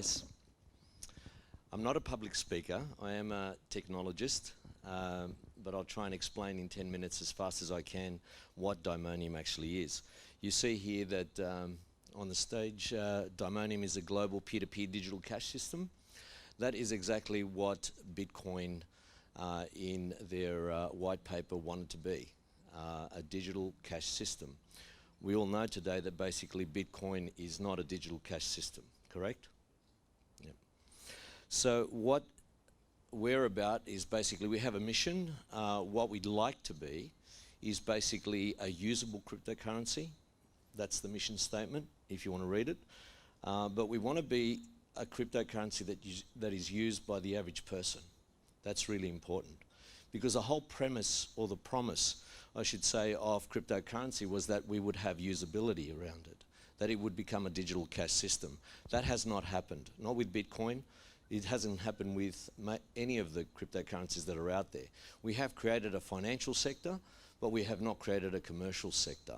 voice. I'm not a public speaker. I am a technologist, but I'll try and explain in 10 minutes as fast as I can what Diamonium actually is. You see here that on the stage, Diamonium is a global peer-to-peer digital cash system. That is exactly what Bitcoin in their white paper wanted to be, a digital cash system. We all know today that basically Bitcoin is not a digital cash system, correct? Yep. So what we're about is basically we have a mission. What we'd like to be is basically a usable cryptocurrency. That's the mission statement, if you want to read it. But we want to be a cryptocurrency that is used by the average person. That's really important. Because the whole premise, or the promise, I should say, of cryptocurrency was that we would have usability around it, that it would become a digital cash system. That has not happened, not with Bitcoin. It hasn't happened with any of the cryptocurrencies that are out there. We have created a financial sector, but we have not created a commercial sector.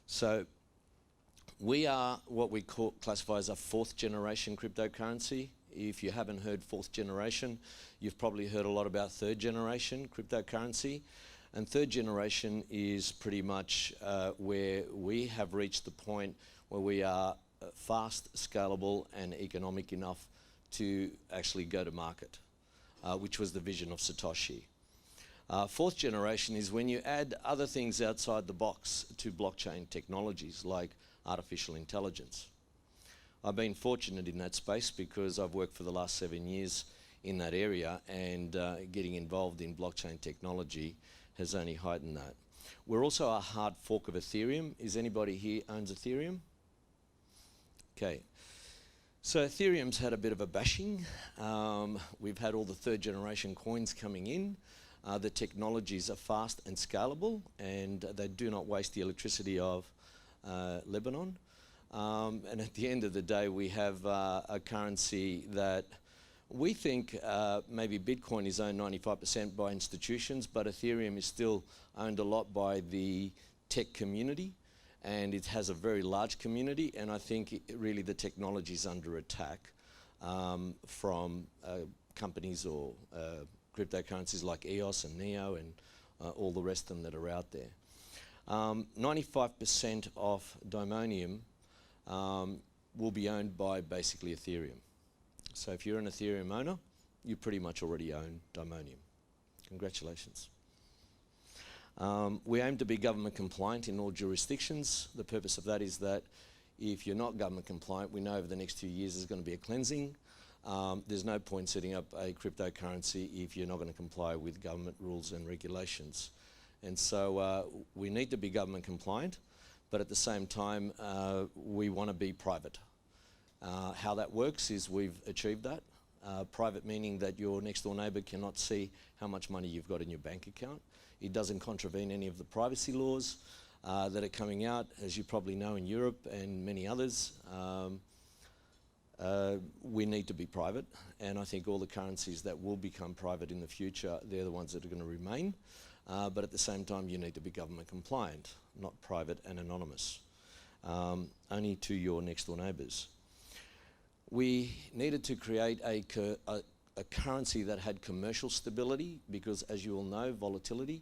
So we are what we classify as a fourth generation cryptocurrency. If you haven't heard fourth generation, you've probably heard a lot about third generation cryptocurrency. And third generation is pretty much where we have reached the point where we are fast, scalable, and economic enough to actually go to market, which was the vision of Satoshi. Fourth generation is when you add other things outside the box to blockchain technologies like artificial intelligence. I've been fortunate in that space because I've worked for the last 7 years in that area, and getting involved in blockchain technology has only heightened that. We're also a hard fork of Ethereum. Is anybody here owns Ethereum? Okay. So Ethereum's had a bit of a bashing. We've had all the third generation coins coming in. The technologies are fast and scalable, and they do not waste the electricity of Lebanon. And at the end of the day, we have a currency that we think maybe Bitcoin is owned 95% by institutions, but Ethereum is still owned a lot by the tech community, and it has a very large community, and I think really the technology is under attack from companies or cryptocurrencies like EOS and NEO and all the rest of them that are out there. 95% of Diamonium will be owned by basically Ethereum. So if you're an Ethereum owner, you pretty much already own Diamonium. Congratulations. We aim to be government compliant in all jurisdictions. The purpose of that is that if you're not government compliant, we know over the next 2 years there's going to be a cleansing. There's no point setting up a cryptocurrency if you're not going to comply with government rules and regulations. And so we need to be government compliant, but at the same time, we want to be private. How that works is we've achieved that. Private meaning that your next door neighbour cannot see how much money you've got in your bank account. It doesn't contravene any of the privacy laws that are coming out, as you probably know, in Europe and many others. We need to be private, and I think all the currencies that will become private in the future, they're the ones that are going to remain. But at the same time, you need to be government compliant, not private and anonymous, only to your next door neighbours. We needed to create a currency that had commercial stability because, as you all know, volatility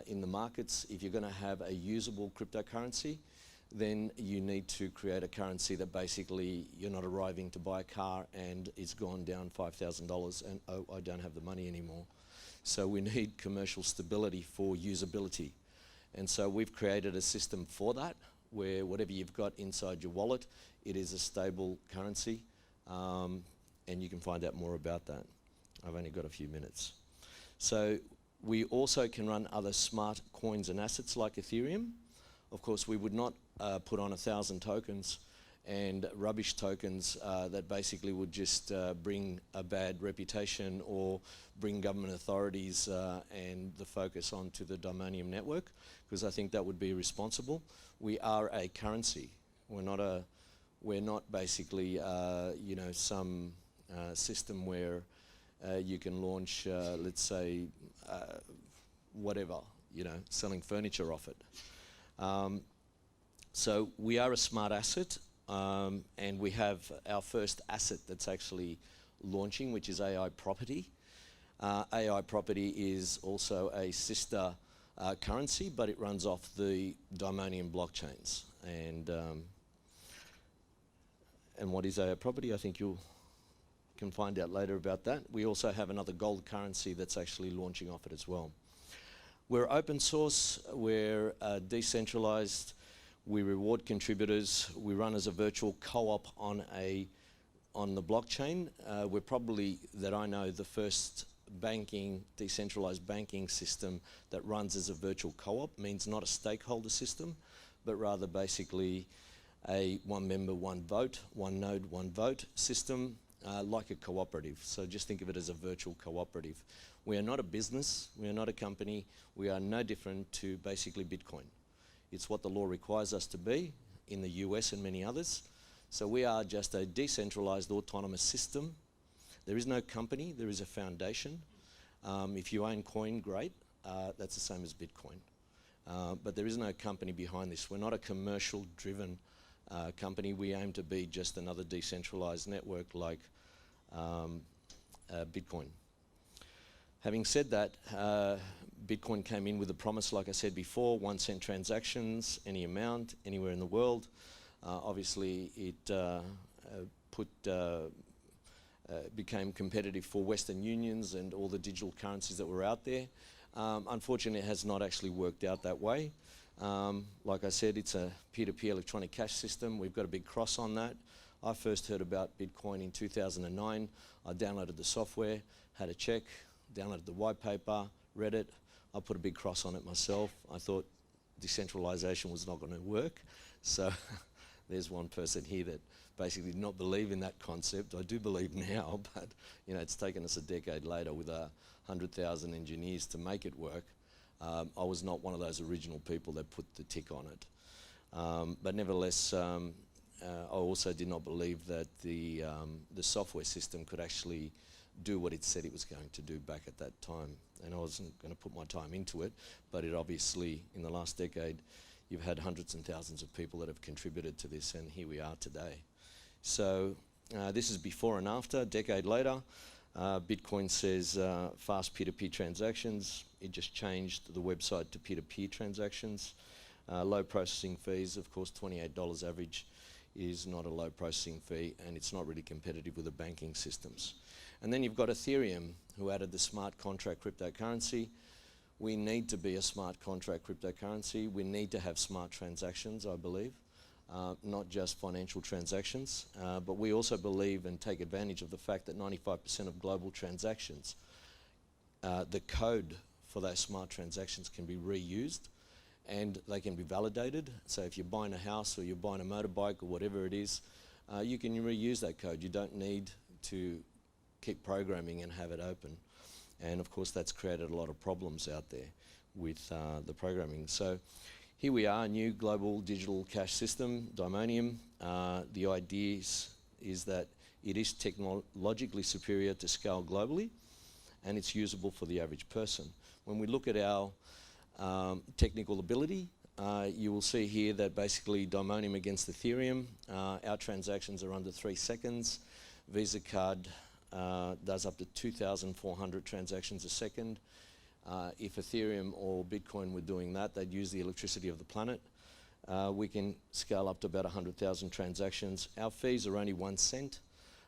in the markets, if you're going to have a usable cryptocurrency, then you need to create a currency that basically you're not arriving to buy a car and it's gone down $5,000 and, oh, I don't have the money anymore. So we need commercial stability for usability. And so we've created a system for that, where whatever you've got inside your wallet, it is a stable currency, and you can find out more about that. I've only got a few minutes. So we also can run other smart coins and assets like Ethereum. Of course, we would not put on 1,000 tokens and rubbish tokens that basically would just bring a bad reputation or bring government authorities and the focus onto the Diamonium network, because I think that would be irresponsible. We are a currency. We're not basically you know, some system where you can launch, let's say, whatever, you know, selling furniture off it. So we are a smart asset. and we have our first asset that's actually launching, which is AI property. AI property is also a sister currency, but it runs off the Diamonium blockchains. And what is AI property? I think you can find out later about that. We also have another gold currency that's actually launching off it as well. We're open source, we're decentralized, we reward contributors, we run as a virtual co-op on the blockchain. We're probably, that I know, the first decentralized banking system that runs as a virtual co-op. Means not a stakeholder system, but rather basically a one member, one vote, one node, one vote system, like a cooperative. So just think of it as a virtual cooperative. We are not a business, we are not a company, we are no different to basically Bitcoin. It's what the law requires us to be in the US and many others. So we are just a decentralized autonomous system. There is no company, there is a foundation. If you own coin, great, that's the same as Bitcoin. But there is no company behind this. We're not a commercial driven company. We aim to be just another decentralized network like Bitcoin. Having said that, Bitcoin came in with a promise, like I said before, 1 cent transactions, any amount, anywhere in the world. Obviously, it became competitive for Western unions and all the digital currencies that were out there. Unfortunately, it has not actually worked out that way. Like I said, it's a peer-to-peer electronic cash system. We've got a big cross on that. I first heard about Bitcoin in 2009. I downloaded the software, had a check, downloaded the white paper, read it. I put a big cross on it myself. I thought decentralization was not going to work. So there's one person here that basically did not believe in that concept. I do believe now, but it's taken us a decade later with 100,000 engineers to make it work. I was not one of those original people that put the tick on it. But nevertheless, I also did not believe that the software system could actually do what it said it was going to do back at that time. And I wasn't going to put my time into it, but it obviously, in the last decade, you've had hundreds and thousands of people that have contributed to this, and here we are today. So this is before and after, a decade later. Bitcoin says fast peer-to-peer transactions. It just changed the website to peer-to-peer transactions. Low processing fees, of course, $28 average is not a low processing fee, and it's not really competitive with the banking systems. And then you've got Ethereum, who added the smart contract cryptocurrency. We need to be a smart contract cryptocurrency. We need to have smart transactions, I believe, not just financial transactions. But we also believe and take advantage of the fact that 95% of global transactions, the code for those smart transactions can be reused and they can be validated. So if you're buying a house or you're buying a motorbike or whatever it is, you can reuse that code. You don't need to keep programming and have it open. And of course that's created a lot of problems out there with the programming. So here we are, a new global digital cash system, Diamonium. The idea is that it is technologically superior to scale globally, and it's usable for the average person. When we look at our technical ability, you will see here that basically Diamonium against Ethereum, our transactions are under 3 seconds. Visa card does up to 2,400 transactions a second. If Ethereum or Bitcoin were doing that, they'd use the electricity of the planet. We can scale up to about 100,000 transactions. Our fees are only 1 cent.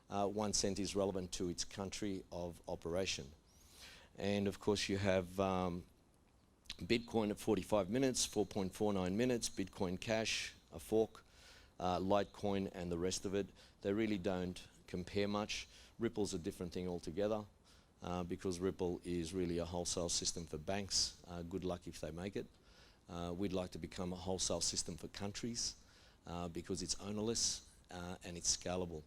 1 cent is relevant to its country of operation. And of course you have Bitcoin at 45 minutes, 4.49 minutes, Bitcoin Cash, a fork, Litecoin and the rest of it. They really don't compare much. Ripple's a different thing altogether because Ripple is really a wholesale system for banks. Good luck if they make it. We'd like to become a wholesale system for countries because it's ownerless and it's scalable.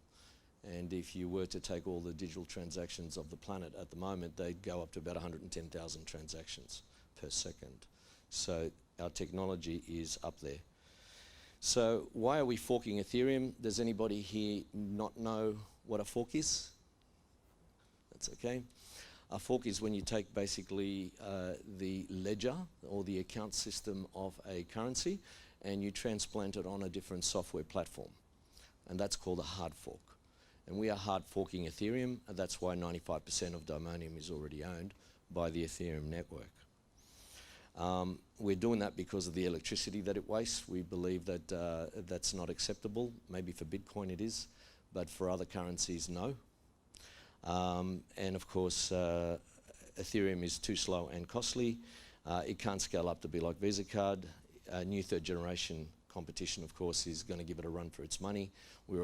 And if you were to take all the digital transactions of the planet at the moment, they'd go up to about 110,000 transactions per second. So our technology is up there. So why are we forking Ethereum? Does anybody here not know what a fork is? That's okay. A fork is when you take basically the ledger or the account system of a currency and you transplant it on a different software platform. and that's called a hard fork. And we are hard forking Ethereum, and that's why 95% of Diamonium is already owned by the Ethereum network. We're doing that because of the electricity that it wastes. We believe that that's not acceptable. Maybe for Bitcoin it is, but for other currencies, no. And of course, Ethereum is too slow and costly. It can't scale up to be like Visa card. New third generation competition, of course, is going to give it a run for its money. We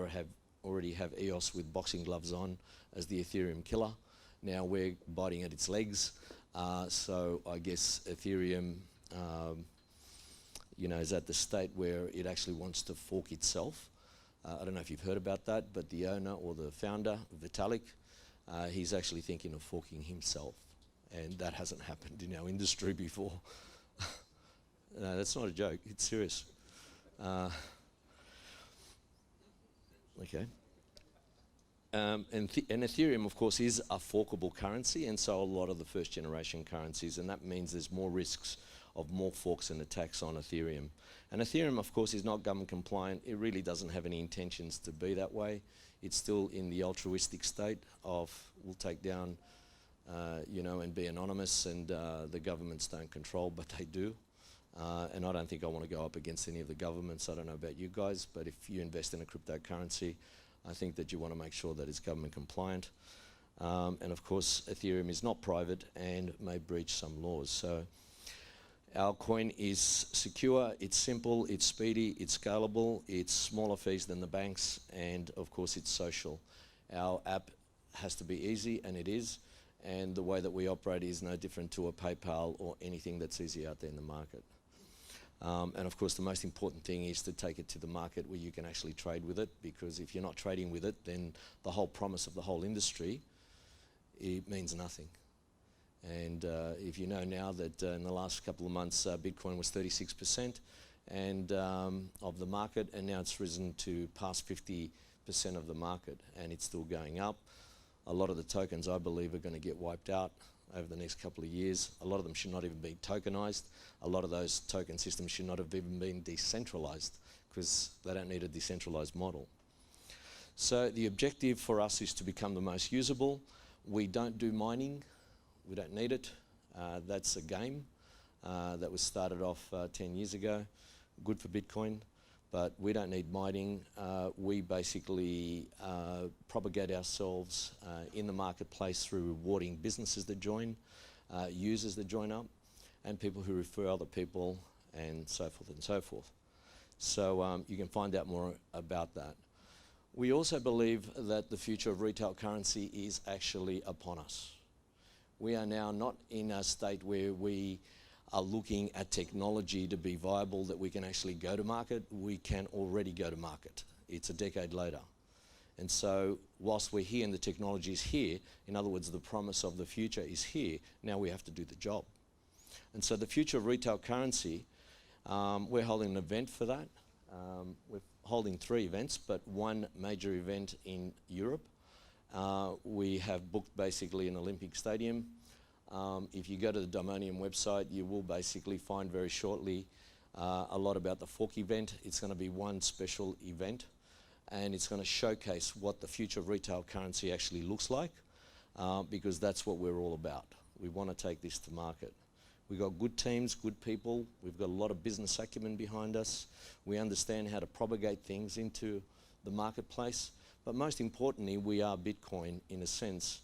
already have EOS with boxing gloves on as the Ethereum killer. Now we're biting at its legs. So I guess Ethereum, is at the state where it actually wants to fork itself. I don't know if you've heard about that, but the owner or the founder, Vitalik, he's actually thinking of forking himself. And that hasn't happened in our industry before. No, that's not a joke, it's serious. Okay. And Ethereum, of course, is a forkable currency, and so a lot of the first generation currencies, and that means there's more risks of more forks and attacks on Ethereum. And Ethereum, of course, is not government compliant. It really doesn't have any intentions to be that way. It's still in the altruistic state of we'll take down, and be anonymous, and the governments don't control, but they do. And I don't think I want to go up against any of the governments. I don't know about you guys, but if you invest in a cryptocurrency, I think that you want to make sure that it's government compliant. And of course, Ethereum is not private and may breach some laws. So our coin is secure, it's simple, it's speedy, it's scalable, it's smaller fees than the banks, and of course it's social. Our app has to be easy, and it is. And the way that we operate is no different to a PayPal or anything that's easy out there in the market. And of course, the most important thing is to take it to the market where you can actually trade with it, because if you're not trading with it, then the whole promise of the whole industry, it means nothing. And if you know now that in the last couple of months, Bitcoin was 36% and of the market, and now it's risen to past 50% of the market, and it's still going up. A lot of the tokens, I believe, are going to get wiped out over the next couple of years. A lot of them should not even be tokenized. A lot of those token systems should not have even been decentralized, because they don't need a decentralized model. So the objective for us is to become the most usable. We don't do mining. We don't need it. That's a game that was started off 10 years ago. Good for Bitcoin, but we don't need mining. We basically propagate ourselves in the marketplace through rewarding businesses that join, users that join up, and people who refer other people, and so forth and so forth. So you can find out more about that. We also believe that the future of retail currency is actually upon us. We are now not in a state where we are looking at technology to be viable that we can actually go to market. We can already go to market. It's a decade later. And so whilst we're here and the technology is here, in other words, the promise of the future is here, now we have to do the job. And so the future of retail currency, we're holding an event for that. We're holding 3 events, but one major event in Europe. We have booked basically an Olympic stadium. If you go to the Diamonium website, you will basically find very shortly a lot about the fork event. It's going to be one special event, and it's going to showcase what the future of retail currency actually looks like, because that's what we're all about. We want to take this to market. We've got good teams, good people. We've got a lot of business acumen behind us. We understand how to propagate things into the marketplace. But most importantly, we are Bitcoin in a sense,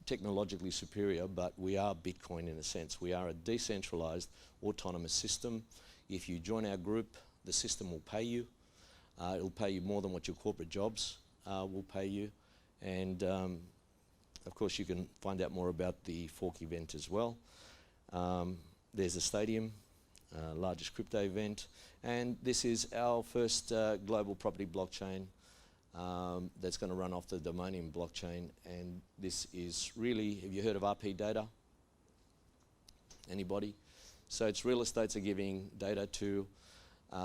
technologically superior, but we are Bitcoin in a sense. We are a decentralized autonomous system. If you join our group, the system will pay you. It'll pay you more than what your corporate jobs will pay you. And of course, you can find out more about the fork event as well. There's a stadium, largest crypto event, and this is our first global property blockchain that's going to run off the Diamonium blockchain. And this is really, have you heard of RP data? Anybody? So it's real estates are giving data to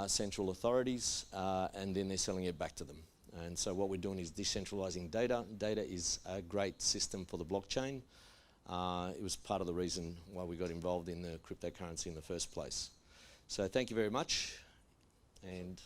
central authorities, and then they're selling it back to them. And so what we're doing is decentralizing data. Data is a great system for the blockchain. It was part of the reason why we got involved in the cryptocurrency in the first place. So thank you very much. And